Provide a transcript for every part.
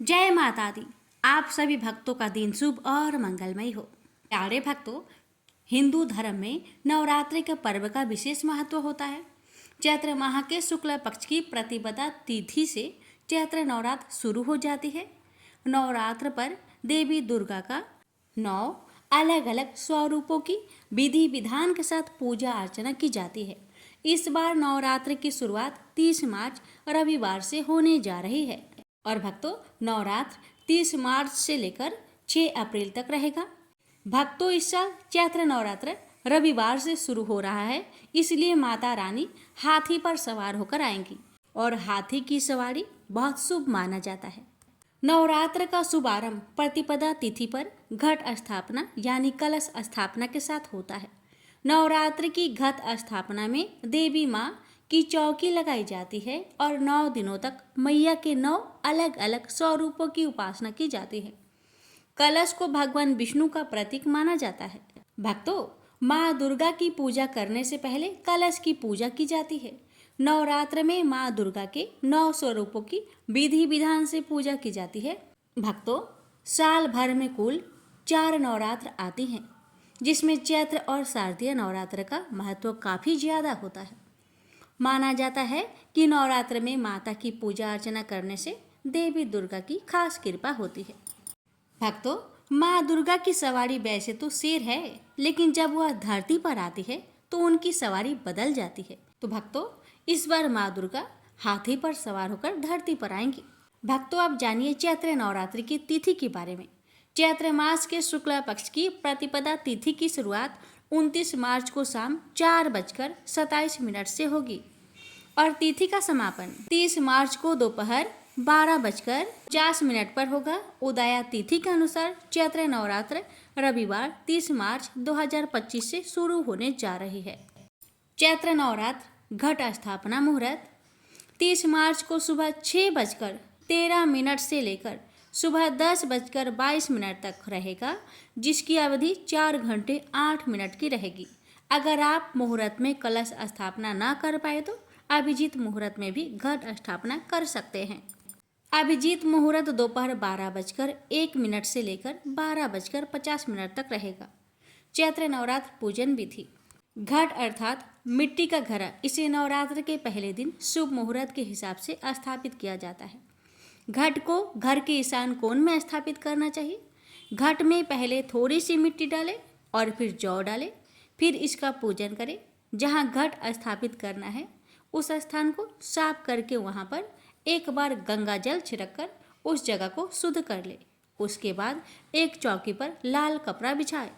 जय माता दी। आप सभी भक्तों का दिन शुभ और मंगलमय हो। प्यारे भक्तों, हिंदू धर्म में नवरात्रि के पर्व का विशेष महत्व होता है। चैत्र माह के शुक्ल पक्ष की प्रतिपदा तिथि से चैत्र नवरात्र शुरू हो जाती है। नवरात्र पर देवी दुर्गा का 9 अलग अलग स्वरूपों की विधि विधान के साथ पूजा अर्चना की जाती है। इस बार नवरात्र की शुरुआत 30 मार्च रविवार से होने जा रही है और भक्तों, नवरात्र 30 मार्च से लेकर 6 अप्रैल तक रहेगा। भक्तों, इस साल चैत्र नवरात्र रविवार से शुरू हो रहा है, इसलिए माता रानी हाथी पर सवार होकर आएंगी और हाथी की सवारी बहुत शुभ माना जाता है। नवरात्र का शुभारंभ प्रतिपदा तिथि पर घट स्थापना यानी कलश स्थापना के साथ होता है। नवरात्र की घट स्थापना में देवी माँ की चौकी लगाई जाती है और 9 दिनों तक मैया के 9 अलग अलग स्वरूपों की उपासना की जाती है। कलश को भगवान विष्णु का प्रतीक माना जाता है। भक्तों, माँ दुर्गा की पूजा करने से पहले कलश की पूजा की जाती है। नवरात्र में माँ दुर्गा के 9 स्वरूपों की विधि विधान से पूजा की जाती है। भक्तों, साल भर में कुल 4 नवरात्र आती हैं, जिसमें चैत्र और शारदीय नवरात्र का महत्व काफ़ी ज़्यादा होता है। माना जाता है कि नवरात्र में माता की पूजा अर्चना करने से देवी दुर्गा की खास कृपा होती है। भक्तों, माँ दुर्गा की सवारी वैसे तो शेर है, लेकिन जब वह धरती पर आती है तो उनकी सवारी बदल जाती है। तो भक्तों, इस बार माँ दुर्गा हाथी पर सवार होकर धरती पर आएंगी। भक्तों, अब जानिए चैत्र नवरात्रि की तिथि के बारे में। चैत्र मास के शुक्ल पक्ष की प्रतिपदा तिथि की शुरुआत 29 मार्च को शाम 4:27 से होगी और तिथि का समापन 30 मार्च को दोपहर 12:50 पर होगा। उदया तिथि के अनुसार चैत्र नवरात्र रविवार 30 मार्च 2025 से शुरू होने जा रही है। चैत्र नवरात्र घट स्थापना मुहूर्त 30 मार्च को सुबह 6:13 से लेकर सुबह 10:22 तक रहेगा, जिसकी अवधि 4 घंटे 8 मिनट की रहेगी। अगर आप मुहूर्त में कलश स्थापना ना कर पाए तो अभिजीत मुहूर्त में भी घट स्थापना कर सकते हैं। अभिजीत मुहूर्त दोपहर 12:01 से लेकर 12:50 तक रहेगा। चैत्र नवरात्र पूजन विधि। घट अर्थात मिट्टी का घड़ा, इसे नवरात्र के पहले दिन शुभ मुहूर्त के हिसाब से स्थापित किया जाता है। घट को घर के ईशान कोण में स्थापित करना चाहिए। घट में पहले थोड़ी सी मिट्टी डालें और फिर जौ डालें, फिर इसका पूजन करें। जहाँ घट स्थापित करना है उस स्थान को साफ करके वहाँ पर एक बार गंगा जल छिड़ककर उस जगह को शुद्ध कर ले। उसके बाद एक चौकी पर लाल कपड़ा बिछाए।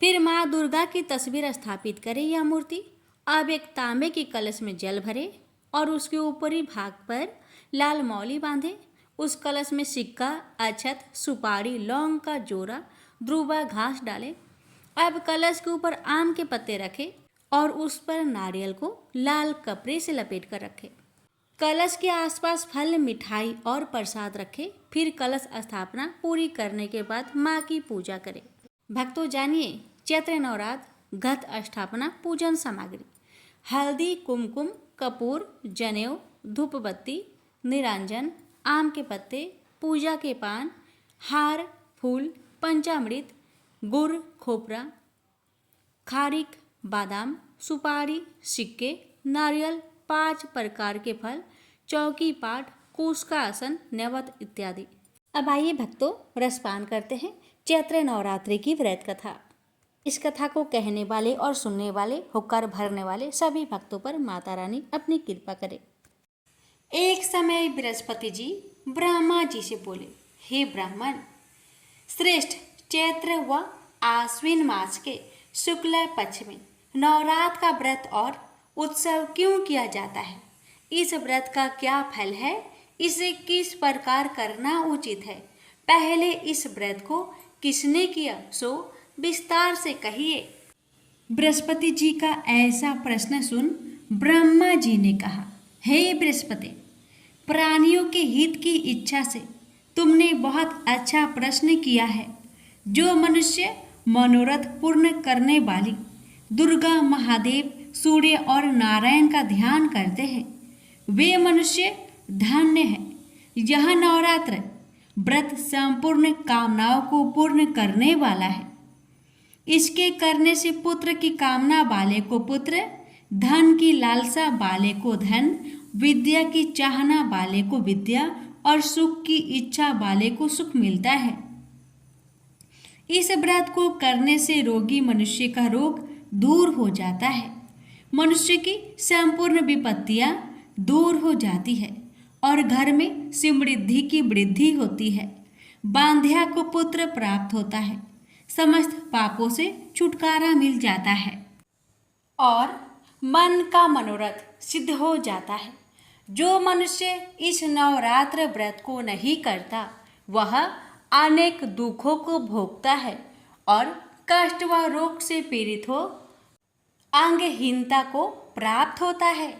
फिर माँ दुर्गा की तस्वीर स्थापित करें या मूर्ति। अब एक तांबे की कलश में जल भरे और उसके ऊपरी भाग पर लाल मौली बांधे। उस कलश में सिक्का, अक्षत, सुपारी, लौंग का जोड़ा, ध्रुवा घास डालें। अब कलश के ऊपर आम के पत्ते रखें और उस पर नारियल को लाल कपड़े से लपेट कर रखें। कलश के आसपास फल, मिठाई और प्रसाद रखें। फिर कलश स्थापना पूरी करने के बाद माँ की पूजा करें। भक्तों, जानिए चैत्र नवरात्र घट स्थापना पूजन सामग्री। हल्दी, कुमकुम, कपूर, जनेऊ, धूप बत्ती, निरंजन, आम के पत्ते, पूजा के पान, हार, फूल, पंचामृत, गुड़, खोपरा, खारिक, बादाम, सुपारी, सिक्के, नारियल, 5 प्रकार के फल, चौकी पाठ, कुश का आसन, नैवेद्य इत्यादि। अब आइए भक्तों, रसपान करते हैं चैत्र नवरात्रि की व्रत कथा। इस कथा को कहने वाले और सुनने वाले, होकर भरने वाले सभी भक्तों पर माता रानी अपनी कृपा करे। एक समय बृहस्पति जी ब्रह्मा जी से बोले, हे ब्राह्मण श्रेष्ठ, चैत्र व आश्विन मास के शुक्ल पक्ष में नवरात्र का व्रत और उत्सव क्यों किया जाता है? इस व्रत का क्या फल है? इसे किस प्रकार करना उचित है? पहले इस व्रत को किसने किया, सो विस्तार से कहिए। बृहस्पति जी का ऐसा प्रश्न सुन ब्रह्मा जी ने कहा, हे बृहस्पति, प्राणियों के हित की इच्छा से तुमने बहुत अच्छा प्रश्न किया है। जो मनुष्य मनोरथ पूर्ण करने वाली दुर्गा, महादेव, सूर्य और नारायण का ध्यान करते हैं, वे मनुष्य धन्य हैं। यह नवरात्र व्रत संपूर्ण कामनाओं को पूर्ण करने वाला है। इसके करने से पुत्र की कामना वाले को पुत्र, धन की लालसा वाले को धन, विद्या की चाहना वाले को विद्या और सुख की इच्छा वाले को सुख मिलता है। इस व्रत को करने से रोगी मनुष्य का रोग दूर हो जाता है, मनुष्य की संपूर्ण विपत्तियां दूर हो जाती है और घर में समृद्धि की वृद्धि होती है। बांध्या को पुत्र प्राप्त होता है, समस्त पापों से छुटकारा मिल जाता है और मन का मनोरथ सिद्ध हो जाता है। जो मनुष्य इस नवरात्र व्रत को नहीं करता वह अनेक दुखों को भोगता है और कष्ट व रोग से पीड़ित हो अंगहीनता को प्राप्त होता है।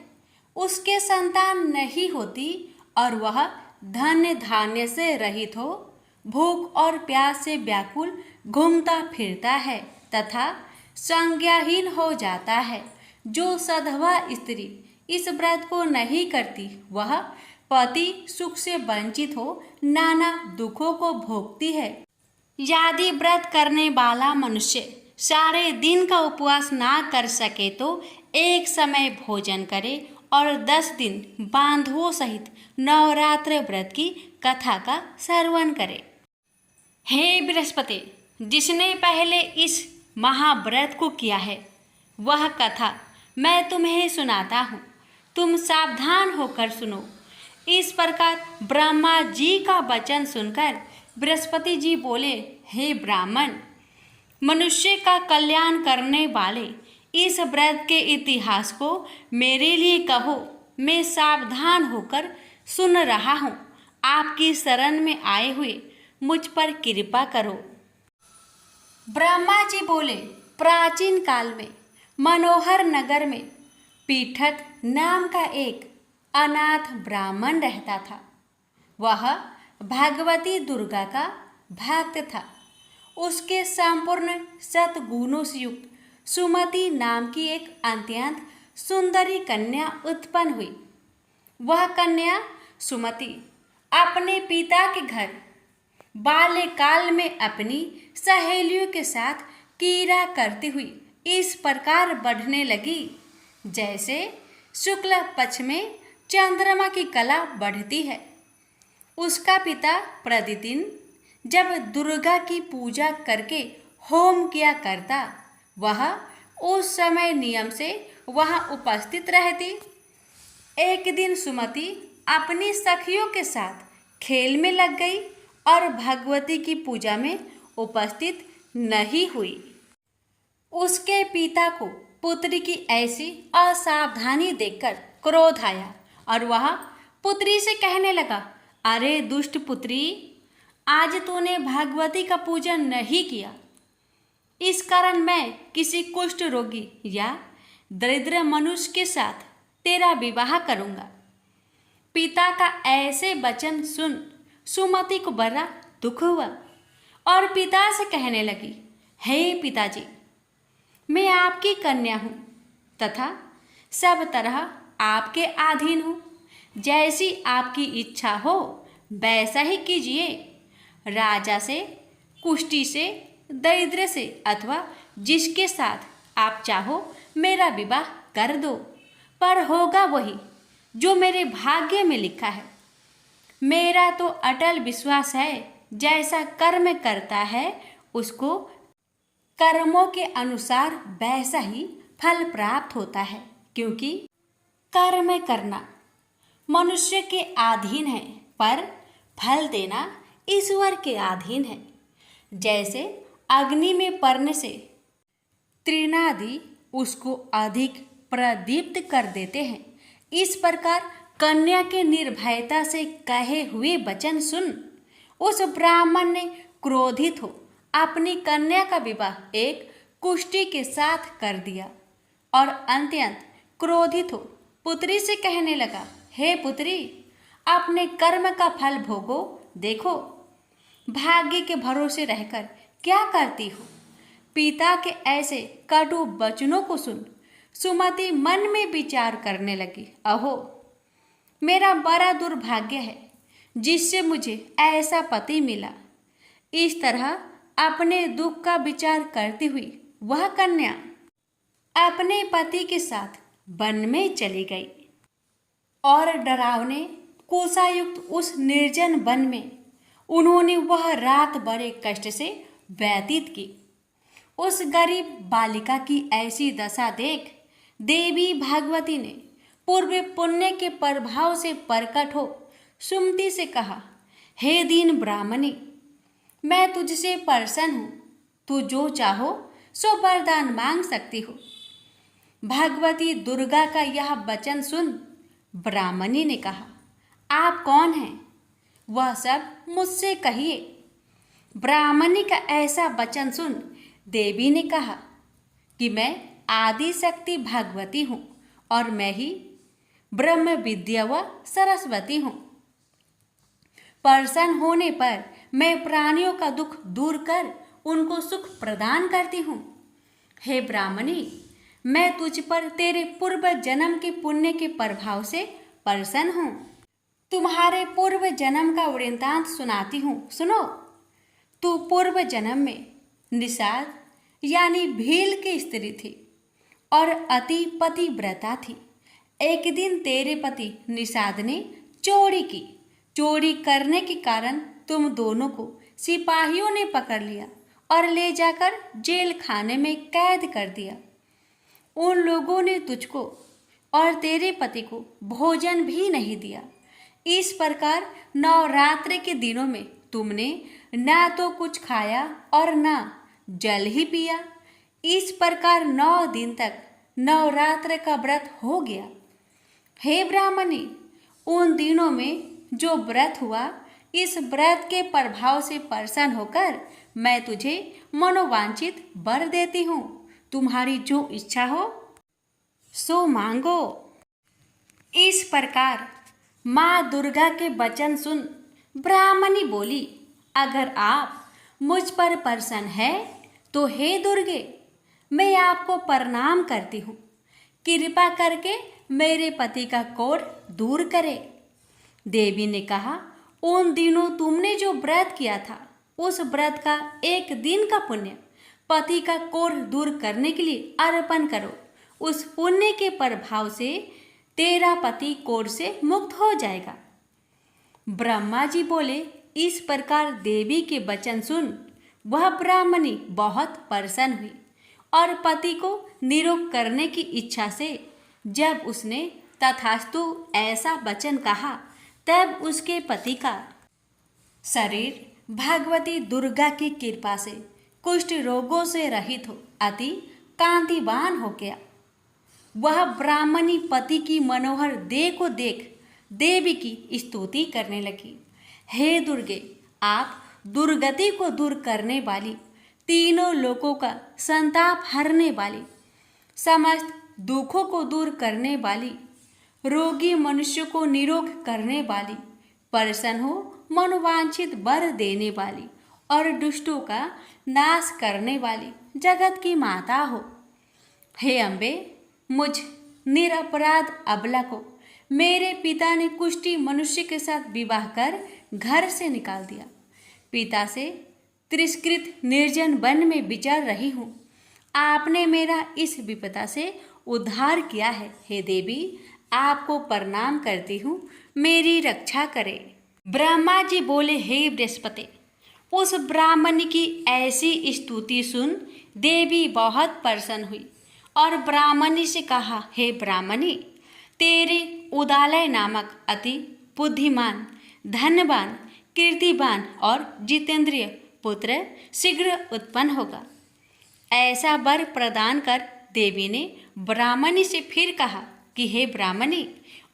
उसके संतान नहीं होती और वह धन धान्य से रहित हो भूख और प्यास से व्याकुल घूमता फिरता है तथा संज्ञाहीन हो जाता है। जो सधवा स्त्री इस व्रत को नहीं करती वह पति सुख से वंचित हो नाना दुखों को भोगती है। यदि व्रत करने वाला मनुष्य सारे दिन का उपवास ना कर सके तो एक समय भोजन करे और 10 दिन बांधवों सहित नवरात्र व्रत की कथा का श्रवण करे। हे बृहस्पति, जिसने पहले इस महाव्रत को किया है वह कथा मैं तुम्हें सुनाता हूँ, तुम सावधान होकर सुनो। इस प्रकार ब्रह्मा जी का वचन सुनकर बृहस्पति जी बोले, हे ब्राह्मण, मनुष्य का कल्याण करने वाले इस व्रत के इतिहास को मेरे लिए कहो, मैं सावधान होकर सुन रहा हूँ। आपकी शरण में आए हुए मुझ पर कृपा करो। ब्रह्मा जी बोले, प्राचीन काल में मनोहर नगर में पीठत नाम का एक अनाथ ब्राह्मण रहता था। वह भगवती दुर्गा का भक्त था। उसके संपूर्ण सद्गुणों से युक्त सुमति नाम की एक अत्यंत सुंदरी कन्या उत्पन्न हुई। वह कन्या सुमति अपने पिता के घर बाल्यकाल में अपनी सहेलियों के साथ कीड़ा करती हुई इस प्रकार बढ़ने लगी जैसे शुक्ल पक्ष में चंद्रमा की कला बढ़ती है। उसका पिता प्रतिदिन जब दुर्गा की पूजा करके होम किया करता वह उस समय नियम से वहां उपस्थित रहती। एक दिन सुमति अपनी सखियों के साथ खेल में लग गई और भगवती की पूजा में उपस्थित नहीं हुई। उसके पिता को पुत्री की ऐसी असावधानी देखकर क्रोध आया और वह पुत्री से कहने लगा, अरे दुष्ट पुत्री, आज तूने भगवती का पूजन नहीं किया, इस कारण मैं किसी कुष्ठ रोगी या दरिद्र मनुष्य के साथ तेरा विवाह करूंगा। पिता का ऐसे वचन सुन सुमति को बड़ा दुख हुआ और पिता से कहने लगी, हे पिताजी, मैं आपकी कन्या हूँ तथा सब तरह आपके अधीन हूँ। जैसी आपकी इच्छा हो वैसा ही कीजिए। राजा से, कुष्ठी से, दरिद्र से अथवा जिसके साथ आप चाहो मेरा विवाह कर दो, पर होगा वही जो मेरे भाग्य में लिखा है। मेरा तो अटल विश्वास है, जैसा कर्म करता है उसको कर्मों के अनुसार वैसा ही फल प्राप्त होता है, क्योंकि कर्म करना मनुष्य के अधीन है पर फल देना ईश्वर के अधीन है। जैसे अग्नि में पड़ने से तृणादि उसको अधिक प्रदीप्त कर देते हैं, इस प्रकार कन्या के निर्भयता से कहे हुए वचन सुन उस ब्राह्मण ने क्रोधित हो अपनी कन्या का विवाह एक कुष्ठी के साथ कर दिया और अत्यंत क्रोधित हो पुत्री से कहने लगा, हे पुत्री, अपने कर्म का फल भोगो। देखो, भाग्य के भरोसे रहकर क्या करती हो। पिता के ऐसे कटु वचनों को सुन सुमति मन में विचार करने लगी, अहो, मेरा बड़ा दुर्भाग्य है जिससे मुझे ऐसा पति मिला। इस तरह अपने दुख का विचार करती हुई वह कन्या अपने पति के साथ वन में चली गई और डरावने कोसायुक्त उस निर्जन वन में उन्होंने वह रात बड़े कष्ट से व्यतीत की। उस गरीब बालिका की ऐसी दशा देख देवी भागवती ने पूर्व पुण्य के प्रभाव से प्रकट हो सुमति से कहा, हे दीन ब्राह्मणी, मैं तुझसे प्रसन्न हूँ, तू जो चाहो सो वरदान मांग सकती हो। भगवती दुर्गा का यह वचन सुन ब्राह्मणी ने कहा, आप कौन हैं? वह सब मुझसे कहिए। ब्राह्मणी का ऐसा वचन सुन देवी ने कहा कि मैं आदि शक्ति भगवती हूँ और मैं ही ब्रह्म विद्या व सरस्वती हूँ। प्रसन्न होने पर मैं प्राणियों का दुख दूर कर उनको सुख प्रदान करती हूँ। हे ब्राह्मणी, मैं तुझ पर तेरे पूर्व जन्म के पुण्य के प्रभाव से प्रसन्न हूँ। तुम्हारे पूर्व जन्म का वृत्तांत सुनाती हूँ, सुनो। तू पूर्व जन्म में निषाद यानी भील की स्त्री थी और अति पतिव्रता थी। एक दिन तेरे पति निषाद ने चोरी की। चोरी करने के कारण तुम दोनों को सिपाहियों ने पकड़ लिया और ले जाकर जेल खाने में कैद कर दिया। उन लोगों ने तुझको और तेरे पति को भोजन भी नहीं दिया। इस प्रकार नवरात्रि के दिनों में तुमने ना तो कुछ खाया और ना जल ही पिया। इस प्रकार 9 दिन तक नवरात्र का व्रत हो गया। हे ब्राह्मणी, उन दिनों में जो व्रत हुआ, इस व्रत के प्रभाव से प्रसन्न होकर मैं तुझे मनोवांछित वर देती हूँ। तुम्हारी जो इच्छा हो सो मांगो। इस प्रकार माँ दुर्गा के वचन सुन ब्राह्मणी बोली, अगर आप मुझ पर प्रसन्न है तो हे दुर्गे, मैं आपको प्रणाम करती हूँ। कृपा करके मेरे पति का कोढ़ दूर करे। देवी ने कहा, उन दिनों तुमने जो व्रत किया था, उस व्रत का एक दिन का पुण्य पति का कोढ़ दूर करने के लिए अर्पण करो। उस पुण्य के प्रभाव से तेरा पति कोढ़ से मुक्त हो जाएगा। ब्रह्मा जी बोले, इस प्रकार देवी के वचन सुन वह ब्राह्मणी बहुत प्रसन्न हुई और पति को निरोग करने की इच्छा से जब उसने तथास्तु ऐसा वचन कहा, तब उसके पति का शरीर भगवती दुर्गा की कृपा से कुष्ठ रोगों से रहित हो अति कांतिवान हो गया। वह ब्राह्मणी पति की मनोहर देह को देख देवी की स्तुति करने लगी। हे दुर्गे, आप दुर्गति को दूर करने वाली, तीनों लोकों का संताप हरने वाली, समस्त दुखों को दूर करने वाली, रोगी मनुष्य को निरोग करने वाली, प्रसन्न हो मनोवांछित वर देने वाली और दुष्टों का नाश करने वाली जगत की माता हो। हे अम्बे, मुझ निरपराध अबला को मेरे पिता ने कुष्ठी मनुष्य के साथ विवाह कर घर से निकाल दिया। पिता से तिरस्कृत निर्जन वन में विचर रही हूँ। आपने मेरा इस विपदा से उद्धार किया है। हे देवी, आपको प्रणाम करती हूँ, मेरी रक्षा करे। ब्रह्मा जी बोले, हे बृहस्पति, उस ब्राह्मणी की ऐसी स्तुति सुन देवी बहुत प्रसन्न हुई और ब्राह्मणी से कहा, हे ब्राह्मणी, तेरे उदालय नामक अति बुद्धिमान, धनवान, कीर्तिवान और जितेंद्रिय पुत्र शीघ्र उत्पन्न होगा। ऐसा वर प्रदान कर देवी ने ब्राह्मणी से फिर कहा कि हे ब्राह्मणी,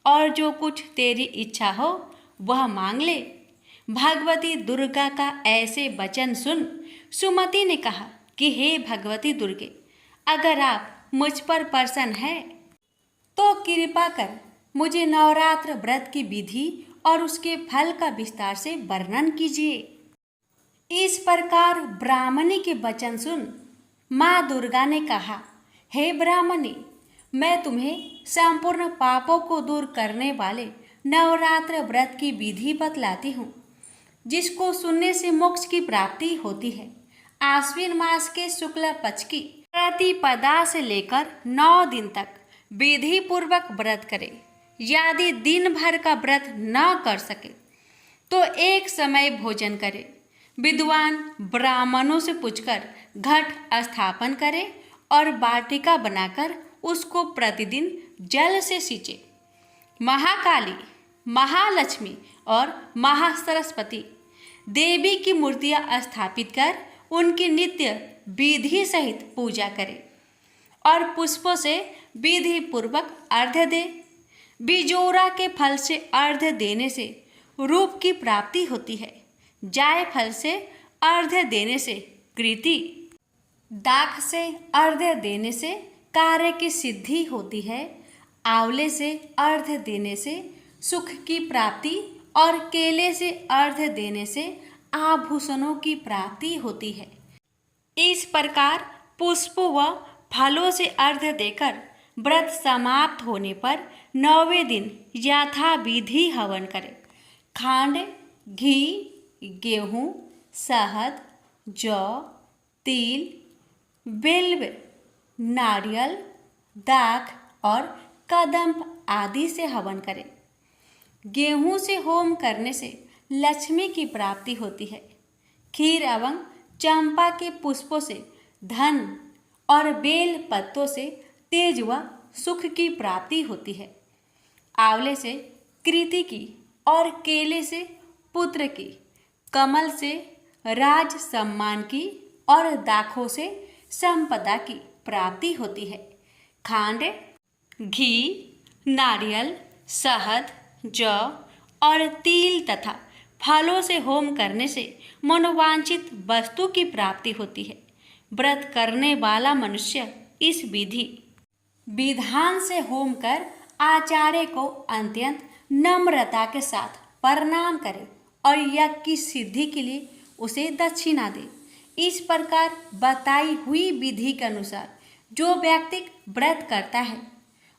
और जो कुछ तेरी इच्छा हो वह मांग ले। भगवती दुर्गा का ऐसे वचन सुन सुमति ने कहा कि हे भगवती दुर्गे, अगर आप मुझ पर प्रसन्न है तो कृपा कर मुझे नवरात्र व्रत की विधि और उसके फल का विस्तार से वर्णन कीजिए। इस प्रकार ब्राह्मणी के वचन सुन माँ दुर्गा ने कहा, हे ब्राह्मणी, मैं तुम्हें संपूर्ण पापों को दूर करने वाले नवरात्र व्रत की विधि बतलाती हूँ, जिसको सुनने से मोक्ष की प्राप्ति होती है। आश्विन मास के शुक्ल पक्ष की प्रतिपदा से लेकर 9 दिन तक विधि पूर्वक व्रत करे। यदि दिन भर का व्रत न कर सके तो एक समय भोजन करे। विद्वान ब्राह्मणों से पूछकर घट स्थापन करे और वाटिका बनाकर उसको प्रतिदिन जल से सींचे। महाकाली, महालक्ष्मी और महासरस्वती देवी की मूर्तियां स्थापित कर उनकी नित्य विधि सहित पूजा करे और पुष्पों से विधि पूर्वक अर्घ्य दे। बिजोरा के फल से अर्घ्य देने से रूप की प्राप्ति होती है। जायफल से अर्घ्य देने से कृति, दाख से अर्घ्य देने से कार्य की सिद्धि होती है। आंवले से अर्घ्य देने से सुख की प्राप्ति और केले से अर्घ्य देने से आभूषणों की प्राप्ति होती है। इस प्रकार पुष्पों व फलों से अर्घ्य देकर व्रत समाप्त होने पर 9वें दिन यथा विधि हवन करें। खांड, घी, गेहूँ, शहद, जौ, तिल, बिल्व, नारियल, दाख और कदम्ब आदि से हवन करें। गेहूँ से होम करने से लक्ष्मी की प्राप्ति होती है। खीर एवं चंपा के पुष्पों से धन और बेल पत्तों से तेज व सुख की प्राप्ति होती है। आंवले से कृति की और केले से पुत्र की, कमल से राज सम्मान की और दाखों से संपदा की प्राप्ति होती है। खांड, घी, नारियल, शहद, जौ और तिल तथा फलों से होम करने से मनोवांछित वस्तु की प्राप्ति होती है। व्रत करने वाला मनुष्य इस विधान से होम कर आचार्य को अत्यंत नम्रता के साथ प्रणाम करे और यज्ञ की सिद्धि के लिए उसे दक्षिणा दे। इस प्रकार बताई हुई विधि के अनुसार जो व्यक्ति व्रत करता है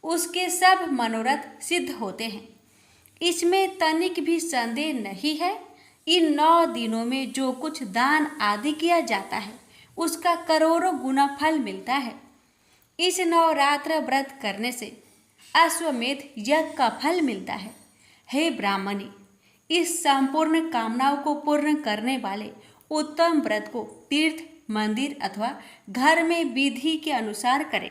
उसके सब मनोरथ सिद्ध होते हैं। इसमें तनिक भी संदेह नहीं है। इन 9 दिनों में जो कुछ दान आदि किया जाता है उसका करोड़ों गुना फल मिलता है। इस नवरात्र व्रत करने से अश्वमेध यज्ञ का फल मिलता है। हे ब्राह्मणी, इस संपूर्ण कामनाओं को पूर्ण करने वाले उत्तम व्रत को तीर्थ, मंदिर अथवा घर में विधि के अनुसार करें।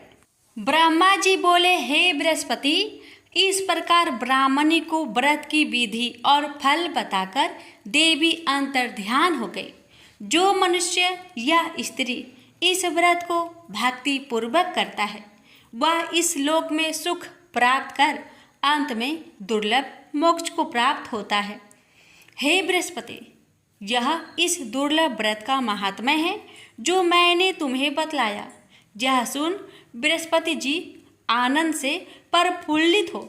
ब्रह्मा जी बोले, हे बृहस्पति, इस प्रकार ब्राह्मणी को व्रत की विधि और फल बताकर देवी अंतर्ध्यान हो गई। जो मनुष्य या स्त्री इस व्रत को भक्ति पूर्वक करता है वह इस लोक में सुख प्राप्त कर अंत में दुर्लभ मोक्ष को प्राप्त होता है। हे बृहस्पति, यह इस दुर्लभ व्रत का महात्म्य है जो मैंने तुम्हें बतलाया। यह सुन बृहस्पति जी आनंद से प्रफुल्लित हो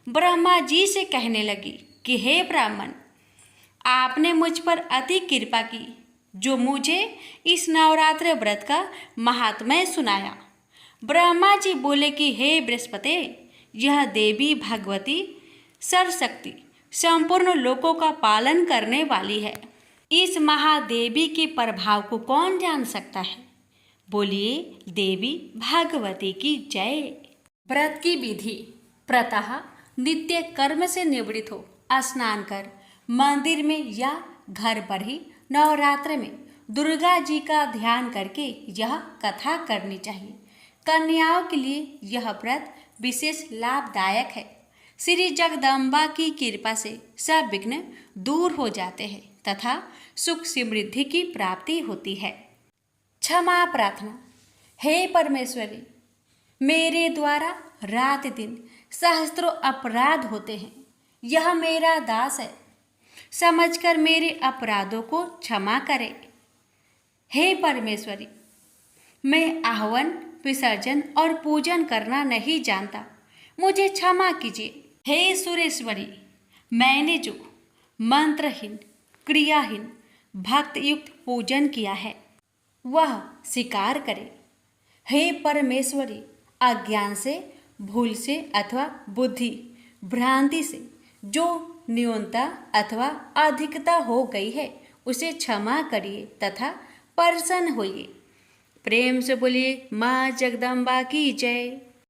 ब्रह्मा जी से कहने लगी कि हे ब्राह्मण, आपने मुझ पर अति कृपा की जो मुझे इस नवरात्र व्रत का महात्म्य सुनाया। ब्रह्मा जी बोले कि हे बृहस्पति, यह देवी भगवती सर्वशक्ति संपूर्ण लोकों का पालन करने वाली है। इस महादेवी के प्रभाव को कौन जान सकता है? बोलिए देवी भगवती की जय। व्रत की विधि। प्रतः नित्य कर्म से निवृत्त हो स्नान कर मंदिर में या घर पर ही नवरात्र में दुर्गा जी का ध्यान करके यह कथा करनी चाहिए। कन्याओं के लिए यह व्रत विशेष लाभदायक है। श्री जगदम्बा की कृपा से सब विघ्न दूर हो जाते हैं तथा सुख समृद्धि की प्राप्ति होती है। क्षमा प्रार्थना। हे परमेश्वरी, मेरे द्वारा रात दिन सहस्त्रों अपराध होते हैं। यह मेरा दास है, समझकर मेरे अपराधों को क्षमा करे। हे परमेश्वरी, मैं आहवन, विसर्जन और पूजन करना नहीं जानता, मुझे क्षमा कीजिए। हे सुरेश्वरी, मैंने जो मंत्रहीन, क्रियाहीन, भक्तयुक्त पूजन किया है वह स्वीकार करे। हे परमेश्वरी, अज्ञान से, भूल से अथवा बुद्धि भ्रांति से जो न्यूनता अथवा अधिकता हो गई है उसे क्षमा करिए तथा प्रसन्न होइए। प्रेम से बोलिए माँ जगदम्बा की जय।